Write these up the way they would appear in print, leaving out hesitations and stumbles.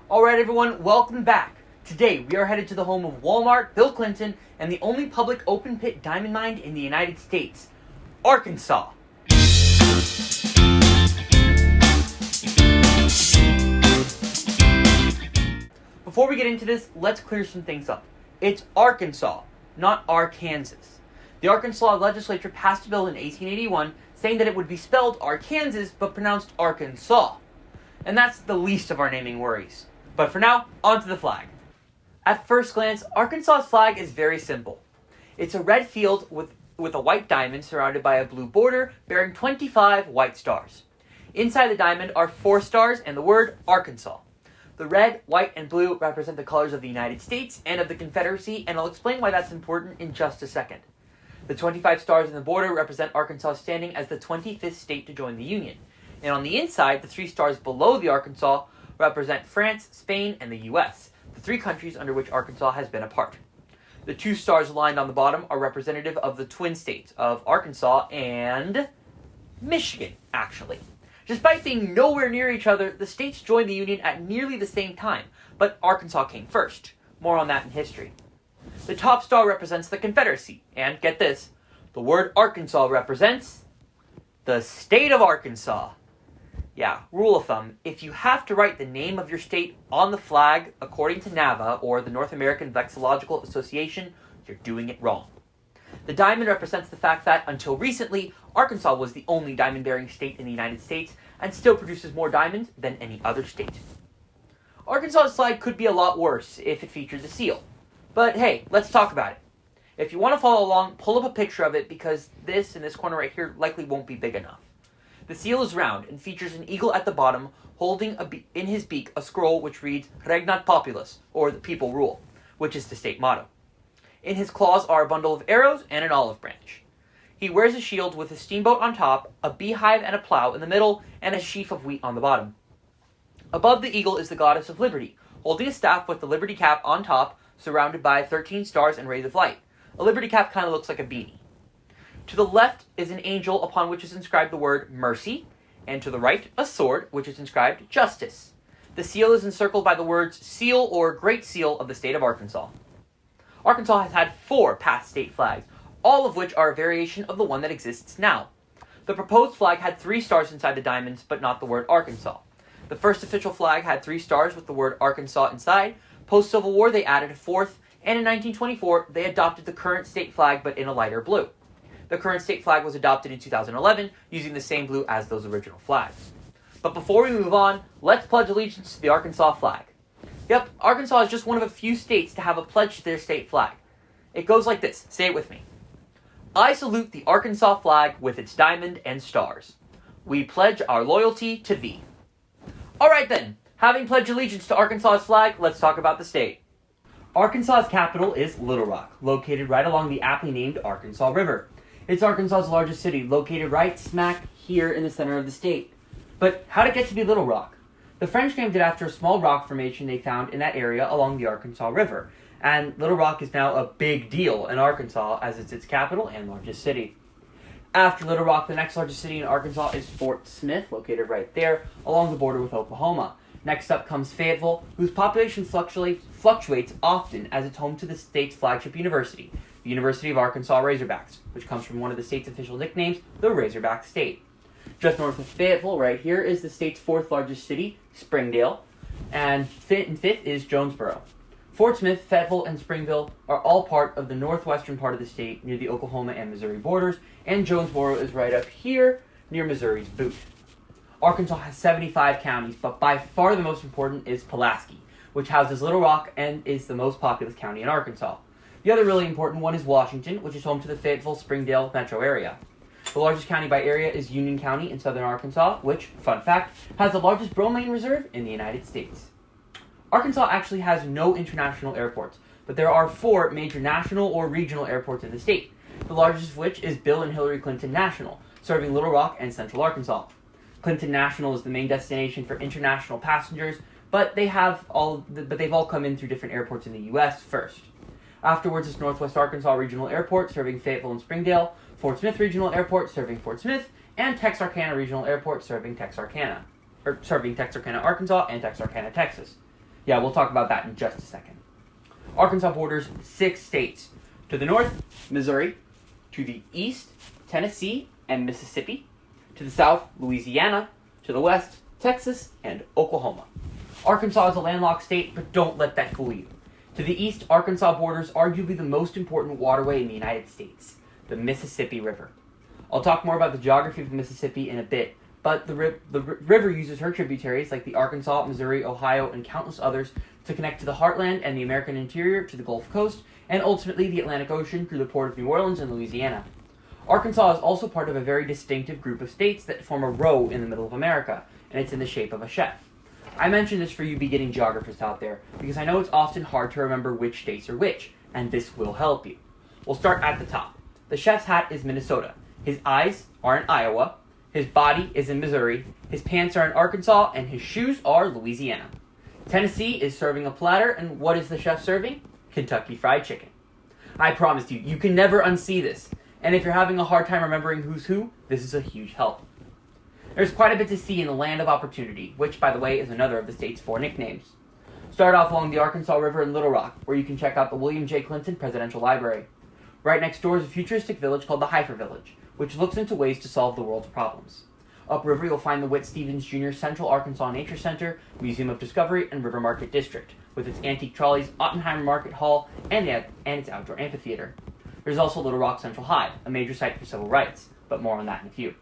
Alright everyone, welcome back. Today we are headed to the home of Walmart, Bill Clinton, and the only public open pit diamond mine in the United States, Arkansas. Before we get into this, let's clear some things up. It's Arkansas, not Arkansas. The Arkansas legislature passed a bill in 1881 saying that it would be spelled Arkansas but pronounced Arkansas. And that's the least of our naming worries. But for now, onto the flag. At first glance, Arkansas's flag is very simple. It's a red field with a white diamond surrounded by a blue border bearing 25 white stars. Inside the diamond are 4 stars and the word Arkansas. The red, white, and blue represent the colors of the United States and of the Confederacy, and I'll explain why that's important in just a second. The 25 stars in the border represent Arkansas standing as the 25th state to join the Union. And on the inside, the 3 stars below the Arkansas represent France, Spain, and the U.S., the 3 countries under which Arkansas has been a part. The 2 stars aligned on the bottom are representative of the twin states of Arkansas and Michigan, actually. Despite being nowhere near each other, the states joined the Union at nearly the same time, but Arkansas came first. More on that in history. The top star represents the Confederacy, and get this, the word Arkansas represents the state of Arkansas. Yeah, rule of thumb, if you have to write the name of your state on the flag, according to NAVA, or the North American Vexillological Association, you're doing it wrong. The diamond represents the fact that, until recently, Arkansas was the only diamond-bearing state in the United States, and still produces more diamonds than any other state. Arkansas's flag could be a lot worse if it featured the seal. But hey, let's talk about it. If you want to follow along, pull up a picture of it, because this, in this corner right here, likely won't be big enough. The seal is round and features an eagle at the bottom, holding in his beak a scroll which reads Regnat Populus, or the people rule, which is the state motto. In his claws are a bundle of arrows and an olive branch. He wears a shield with a steamboat on top, a beehive and a plow in the middle, and a sheaf of wheat on the bottom. Above the eagle is the goddess of liberty, holding a staff with the liberty cap on top, surrounded by 13 stars and rays of light. A liberty cap kind of looks like a beanie. To the left is an angel upon which is inscribed the word mercy, and to the right, a sword, which is inscribed justice. The seal is encircled by the words seal or great seal of the state of Arkansas. Arkansas has had 4 past state flags, all of which are a variation of the one that exists now. The proposed flag had 3 stars inside the diamonds, but not the word Arkansas. The first official flag had 3 stars with the word Arkansas inside. Post-Civil War, they added a 4th, and in 1924, they adopted the current state flag, but in a lighter blue. The current state flag was adopted in 2011, using the same blue as those original flags. But before we move on, let's pledge allegiance to the Arkansas flag. Yep, Arkansas is just one of a few states to have a pledge to their state flag. It goes like this, say it with me. I salute the Arkansas flag with its diamond and stars. We pledge our loyalty to thee. Alright then, having pledged allegiance to Arkansas's flag, let's talk about the state. Arkansas's capital is Little Rock, located right along the aptly named Arkansas River. It's Arkansas's largest city, located right smack here in the center of the state. But how did it get to be Little Rock? The French named it after a small rock formation they found in that area along the Arkansas River, and Little Rock is now a big deal in Arkansas as it's its capital and largest city. After Little Rock, the next largest city in Arkansas is Fort Smith, located right there along the border with Oklahoma. Next up comes Fayetteville, whose population fluctuates often as it's home to the state's flagship university, the University of Arkansas Razorbacks, which comes from one of the state's official nicknames, the Razorback State. Just north of Fayetteville, right here, is the state's 4th largest city, Springdale, and 5th is Jonesboro. Fort Smith, Fayetteville, and Springville are all part of the northwestern part of the state near the Oklahoma and Missouri borders, and Jonesboro is right up here near Missouri's boot. Arkansas has 75 counties, but by far the most important is Pulaski, which houses Little Rock and is the most populous county in Arkansas. The other really important one is Washington, which is home to the Fayetteville-Springdale metro area. The largest county by area is Union County in southern Arkansas, which, fun fact, has the largest bromine reserve in the United States. Arkansas actually has no international airports, but there are 4 major national or regional airports in the state, the largest of which is Bill and Hillary Clinton National, serving Little Rock and central Arkansas. Clinton National is the main destination for international passengers, but they've all come in through different airports in the U.S. first. Afterwards is Northwest Arkansas Regional Airport, serving Fayetteville and Springdale, Fort Smith Regional Airport, serving Fort Smith, and Texarkana Regional Airport, serving Texarkana, Arkansas, and Texarkana, Texas. Yeah, we'll talk about that in just a second. Arkansas borders 6 states. To the north, Missouri. To the east, Tennessee and Mississippi. To the south, Louisiana. To the west, Texas and Oklahoma. Arkansas is a landlocked state, but don't let that fool you. To the east, Arkansas borders arguably the most important waterway in the United States, the Mississippi River. I'll talk more about the geography of the Mississippi in a bit, but the river uses her tributaries like the Arkansas, Missouri, Ohio, and countless others to connect to the heartland and the American interior to the Gulf Coast, and ultimately the Atlantic Ocean through the port of New Orleans and Louisiana. Arkansas is also part of a very distinctive group of states that form a row in the middle of America, and it's in the shape of a chef. I mention this for you beginning geographers out there, because I know it's often hard to remember which states are which, and this will help you. We'll start at the top. The chef's hat is Minnesota. His eyes are in Iowa. His body is in Missouri. His pants are in Arkansas, and his shoes are Louisiana. Tennessee is serving a platter, and what is the chef serving? Kentucky Fried Chicken. I promise you, you can never unsee this. And if you're having a hard time remembering who's who, this is a huge help. There's quite a bit to see in the land of opportunity, which, by the way, is another of the state's 4 nicknames. Start off along the Arkansas River in Little Rock, where you can check out the William J. Clinton Presidential Library. Right next door is a futuristic village called the Heifer Village, which looks into ways to solve the world's problems. Upriver, you'll find the Whit Stevens Jr. Central Arkansas Nature Center, Museum of Discovery, and River Market District, with its antique trolleys, Ottenheimer Market Hall, and its outdoor amphitheater. There's also Little Rock Central High, a major site for civil rights, but more on that in a few.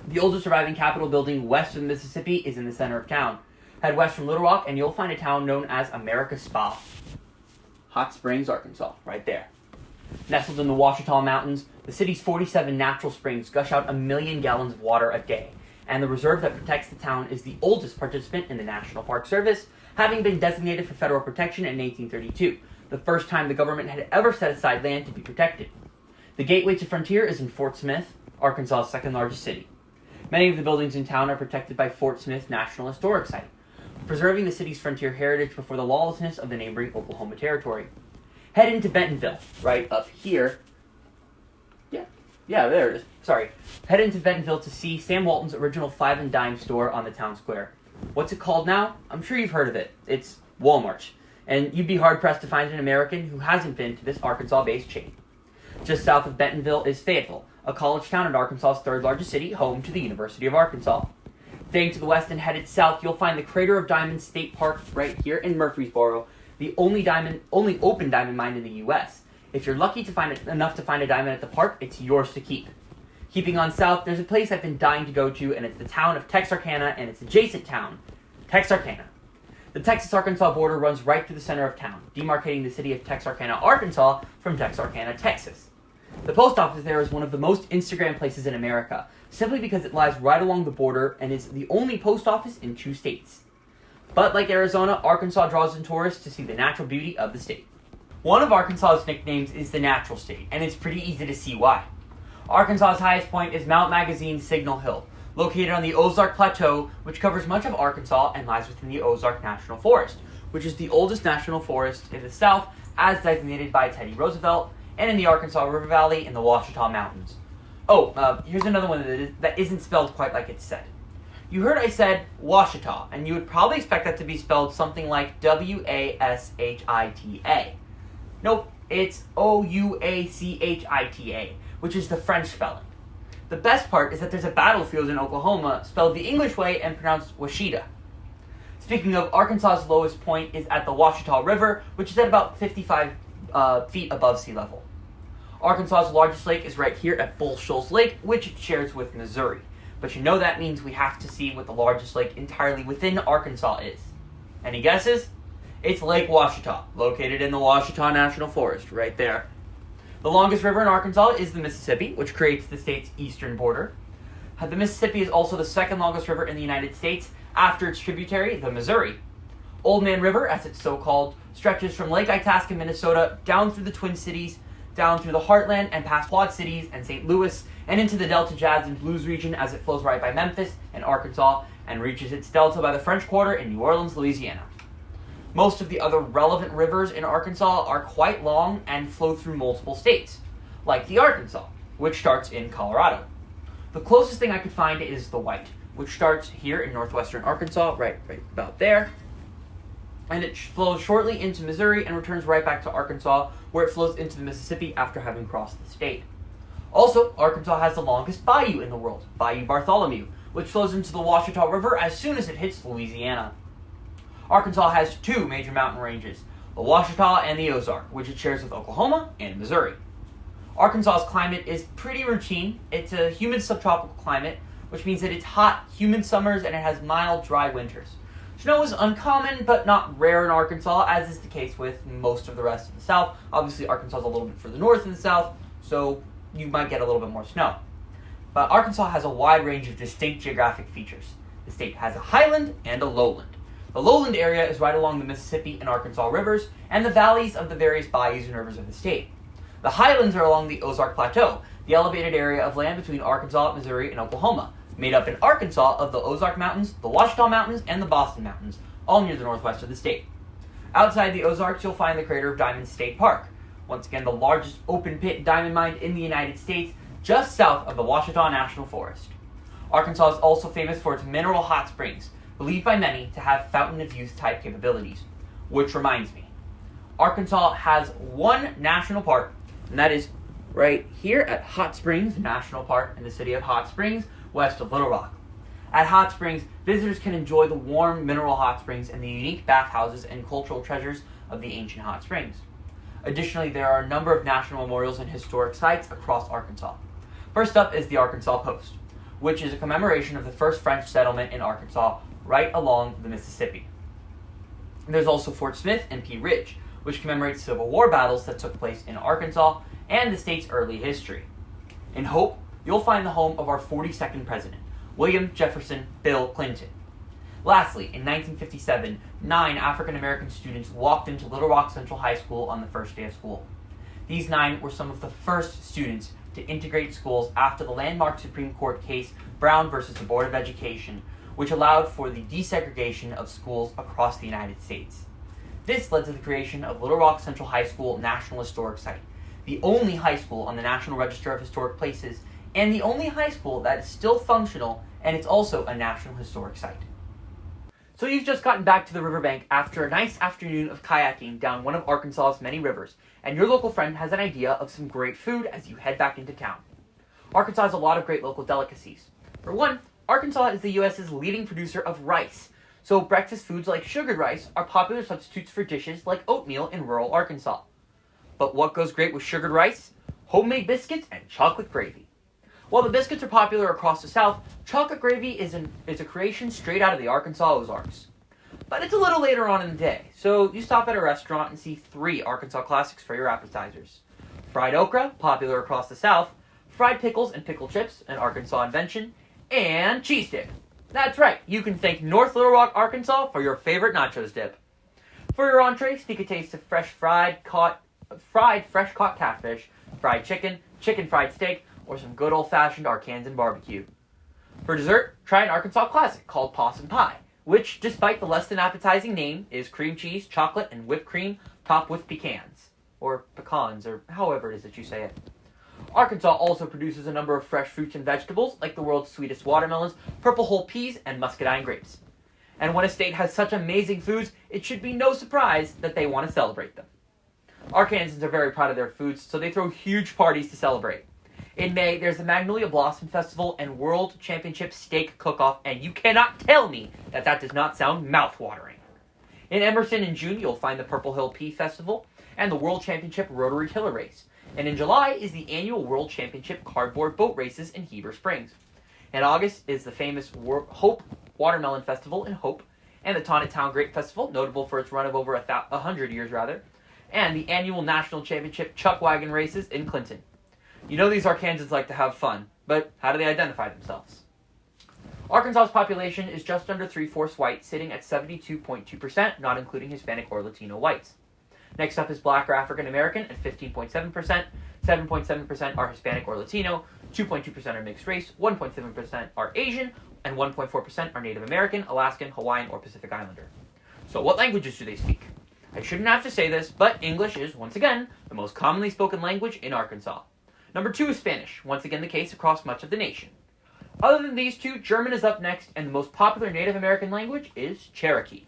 The oldest surviving Capitol building west of the Mississippi is in the center of town. Head west from Little Rock and you'll find a town known as America's Spa. Hot Springs, Arkansas, right there. Nestled in the Ouachita Mountains, the city's 47 natural springs gush out 1 million gallons of water a day, and the reserve that protects the town is the oldest participant in the National Park Service, having been designated for federal protection in 1832, the first time the government had ever set aside land to be protected. The gateway to frontier is in Fort Smith, Arkansas's second largest city. Many of the buildings in town are protected by Fort Smith National Historic Site, preserving the city's frontier heritage before the lawlessness of the neighboring Oklahoma Territory. Head into Bentonville, right up here. Yeah, there it is. Sorry. Head into Bentonville to see Sam Walton's original 5 and dime store on the town square. What's it called now? I'm sure you've heard of it. It's Walmart. And you'd be hard-pressed to find an American who hasn't been to this Arkansas-based chain. Just south of Bentonville is Fayetteville, a college town in Arkansas's 3rd largest city, home to the University of Arkansas. Staying to the west and headed south, you'll find the Crater of Diamonds State Park right here in Murfreesboro, the only open diamond mine in the U.S. If you're lucky to find enough to find a diamond at the park, it's yours to keep. Keeping on south, there's a place I've been dying to go to, and it's the town of Texarkana and its adjacent town, Texarkana. The Texas-Arkansas border runs right through the center of town, demarcating the city of Texarkana, Arkansas from Texarkana, Texas. The post office there is one of the most Instagram places in America, simply because it lies right along the border and is the only post office in 2 states. But like Arizona, Arkansas draws in tourists to see the natural beauty of the state. One of Arkansas's nicknames is the Natural State, and it's pretty easy to see why. Arkansas's highest point is Mount Magazine's Signal Hill, located on the Ozark Plateau, which covers much of Arkansas and lies within the Ozark National Forest, which is the oldest national forest in the South, as designated by Teddy Roosevelt, and in the Arkansas River Valley in the Ouachita Mountains. Here's another one that isn't spelled quite like it's said. You heard I said Ouachita, and you would probably expect that to be spelled something like W-A-S-H-I-T-A. Nope, it's O-U-A-C-H-I-T-A, which is the French spelling. The best part is that there's a battlefield in Oklahoma spelled the English way and pronounced Washita. Speaking of, Arkansas's lowest point is at the Ouachita River, which is at about 55 feet above sea level. Arkansas's largest lake is right here at Bull Shoals Lake, which it shares with Missouri. But you know that means we have to see what the largest lake entirely within Arkansas is. Any guesses? It's Lake Ouachita, located in the Ouachita National Forest, right there. The longest river in Arkansas is the Mississippi, which creates the state's eastern border. The Mississippi is also the second longest river in the United States, after its tributary, the Missouri. Old Man River, as it's so called, stretches from Lake Itasca, Minnesota, down through the Twin Cities, down through the Heartland and past Quad Cities and St. Louis, and into the Delta Jazz and Blues region as it flows right by Memphis and Arkansas, and reaches its delta by the French Quarter in New Orleans, Louisiana. Most of the other relevant rivers in Arkansas are quite long and flow through multiple states, like the Arkansas, which starts in Colorado. The closest thing I could find is the White, which starts here in northwestern Arkansas, right about there, and it flows shortly into Missouri and returns right back to Arkansas, where it flows into the Mississippi after having crossed the state. Also, Arkansas has the longest bayou in the world, Bayou Bartholomew, which flows into the Ouachita River as soon as it hits Louisiana. Arkansas has two major mountain ranges, the Ouachita and the Ozark, which it shares with Oklahoma and Missouri. Arkansas's climate is pretty routine. It's a humid subtropical climate, which means that it's hot, humid summers, and it has mild, dry winters. Snow is uncommon, but not rare in Arkansas, as is the case with most of the rest of the South. Obviously, Arkansas is a little bit further north in the South, so you might get a little bit more snow. But Arkansas has a wide range of distinct geographic features. The state has a highland and a lowland. The lowland area is right along the Mississippi and Arkansas rivers and the valleys of the various bayous and rivers of the state. The highlands are along the Ozark Plateau, the elevated area of land between Arkansas, Missouri, and Oklahoma, made up in Arkansas of the Ozark Mountains, the Ouachita Mountains, and the Boston Mountains, all near the northwest of the state. Outside the Ozarks, you'll find the crater of Diamond State Park, once again the largest open-pit diamond mine in the United States, just south of the Ouachita National Forest. Arkansas is also famous for its mineral hot springs, believed by many to have fountain of youth type capabilities. Which reminds me, Arkansas has one national park, and that is right here at Hot Springs National Park in the city of Hot Springs, west of Little Rock. At Hot Springs, visitors can enjoy the warm mineral hot springs and the unique bathhouses and cultural treasures of the ancient hot springs. Additionally, there are a number of national memorials and historic sites across Arkansas. First up is the Arkansas Post, which is a commemoration of the first French settlement in Arkansas right along the Mississippi. There's also Fort Smith and Pea Ridge, which commemorates Civil War battles that took place in Arkansas and the state's early history. In Hope, you'll find the home of our 42nd president, William Jefferson Bill Clinton. Lastly, in 1957, 9 African-American students walked into Little Rock Central High School on the first day of school. These 9 were some of the first students to integrate schools after the landmark Supreme Court case Brown versus the Board of Education, which allowed for the desegregation of schools across the United States. This led to the creation of Little Rock Central High School National Historic Site, the only high school on the National Register of Historic Places, and the only high school that is still functional, and it's also a National Historic Site. So you've just gotten back to the riverbank after a nice afternoon of kayaking down one of Arkansas's many rivers, and your local friend has an idea of some great food as you head back into town. Arkansas has a lot of great local delicacies. For one, Arkansas is the U.S.'s leading producer of rice, so breakfast foods like sugared rice are popular substitutes for dishes like oatmeal in rural Arkansas. But what goes great with sugared rice? Homemade biscuits and chocolate gravy. While the biscuits are popular across the South, chocolate gravy is a creation straight out of the Arkansas Ozarks. But it's a little later on in the day, so you stop at a restaurant and see 3 Arkansas classics for your appetizers. Fried okra, popular across the South, fried pickles and pickle chips, an Arkansas invention, and cheese dip. That's right, you can thank North Little Rock, Arkansas for your favorite nachos dip. For your entree, sneak a taste of fresh fresh caught catfish, fried chicken, chicken fried steak, or some good old-fashioned Arkansan barbecue. For dessert, try an Arkansas classic called possum pie, which, despite the less than appetizing name, is cream cheese, chocolate, and whipped cream topped with pecans, or pecans, or however it is that you say it. Arkansas also produces a number of fresh fruits and vegetables, like the world's sweetest watermelons, purple whole peas, and muscadine grapes. And when a state has such amazing foods, it should be no surprise that they want to celebrate them. Arkansans are very proud of their foods, so they throw huge parties to celebrate. In May, there's the Magnolia Blossom Festival and World Championship Steak Cook-Off, and you cannot tell me that does not sound mouth-watering. In Emerson in June, you'll find the Purple Hill Pea Festival and the World Championship Rotary Tiller Race. And in July is the annual World Championship Cardboard Boat Races in Heber Springs. In August is the famous Hope Watermelon Festival in Hope, and the Tawnet Town Grape Festival, notable for its run of over 100 years, and the annual National Championship Chuck Wagon Races in Clinton. You know these Arkansans like to have fun, but how do they identify themselves? Arkansas's population is just under 3/4 white, sitting at 72.2%, not including Hispanic or Latino whites. Next up is Black or African American at 15.7%, 7.7% are Hispanic or Latino, 2.2% are mixed race, 1.7% are Asian, and 1.4% are Native American, Alaskan, Hawaiian, or Pacific Islander. So what languages do they speak? I shouldn't have to say this, but English is, once again, the most commonly spoken language in Arkansas. Number 2 is Spanish, once again the case across much of the nation. Other than these two, German is up next, and the most popular Native American language is Cherokee.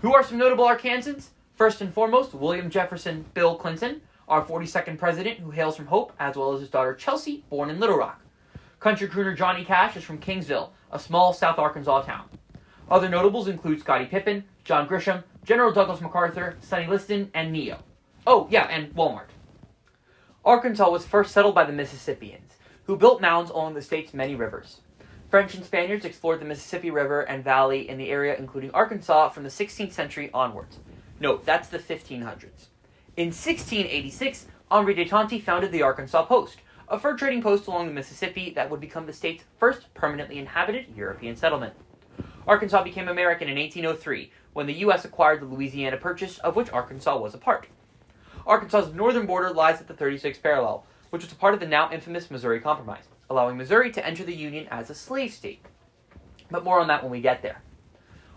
Who are some notable Arkansans? First and foremost, William Jefferson Bill Clinton, our 42nd president, who hails from Hope, as well as his daughter Chelsea, born in Little Rock. Country crooner Johnny Cash is from Kingsville, a small South Arkansas town. Other notables include Scottie Pippen, John Grisham, General Douglas MacArthur, Sonny Liston, and Neo. Oh, yeah, and Walmart. Arkansas was first settled by the Mississippians, who built mounds along the state's many rivers. French and Spaniards explored the Mississippi River and valley in the area, including Arkansas, from the 16th century onwards. Note, that's the 1500s. In 1686, Henri de Tonty founded the Arkansas Post, a fur trading post along the Mississippi that would become the state's first permanently inhabited European settlement. Arkansas became American in 1803, when the U.S. acquired the Louisiana Purchase, of which Arkansas was a part. Arkansas's northern border lies at the 36th parallel, which was a part of the now infamous Missouri Compromise, allowing Missouri to enter the Union as a slave state. But more on that when we get there.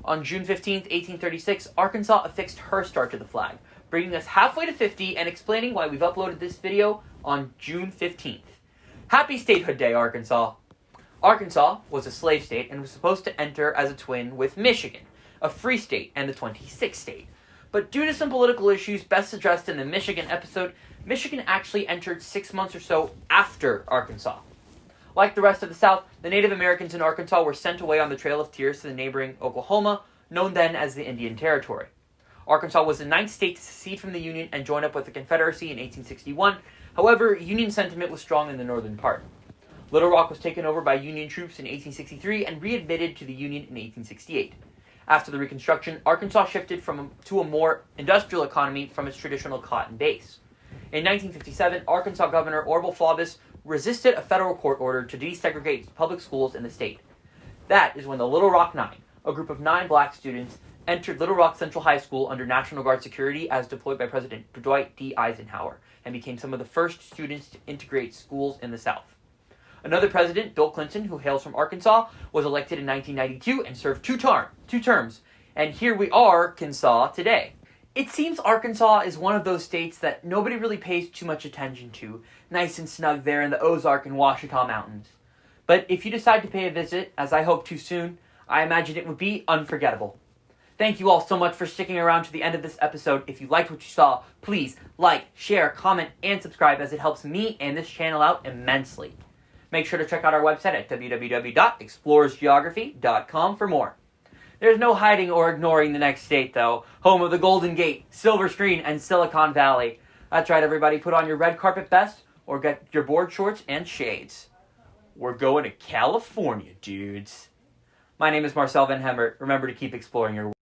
On June 15, 1836, Arkansas affixed her star to the flag, bringing us halfway to 50 and explaining why we've uploaded this video on June 15th. Happy Statehood Day, Arkansas! Arkansas was a slave state and was supposed to enter as a twin with Michigan, a free state and the 26th state. But due to some political issues best addressed in the Michigan episode, Michigan actually entered 6 months or so after Arkansas. Like the rest of the South, the Native Americans in Arkansas were sent away on the Trail of Tears to the neighboring Oklahoma, known then as the Indian Territory. Arkansas was the 9th state to secede from the Union and join up with the Confederacy in 1861. However, Union sentiment was strong in the northern part. Little Rock was taken over by Union troops in 1863 and readmitted to the Union in 1868. After the Reconstruction, Arkansas shifted to a more industrial economy from its traditional cotton base. In 1957, Arkansas Governor Orville Faubus resisted a federal court order to desegregate public schools in the state. That is when the Little Rock Nine, a group of 9 black students, entered Little Rock Central High School under National Guard security as deployed by President Dwight D. Eisenhower, and became some of the first students to integrate schools in the South. Another president, Bill Clinton, who hails from Arkansas, was elected in 1992 and served two terms. And here we are, Arkansas, today. It seems Arkansas is one of those states that nobody really pays too much attention to, nice and snug there in the Ozark and Ouachita Mountains. But if you decide to pay a visit, as I hope to soon, I imagine it would be unforgettable. Thank you all so much for sticking around to the end of this episode. If you liked what you saw, please like, share, comment, and subscribe, as it helps me and this channel out immensely. Make sure to check out our website at www.explorersgeography.com for more. There's no hiding or ignoring the next state, though. Home of the Golden Gate, Silver Screen, and Silicon Valley. That's right, everybody. Put on your red carpet vest or get your board shorts and shades. We're going to California, dudes. My name is Marcel Van Hemert. Remember to keep exploring your world.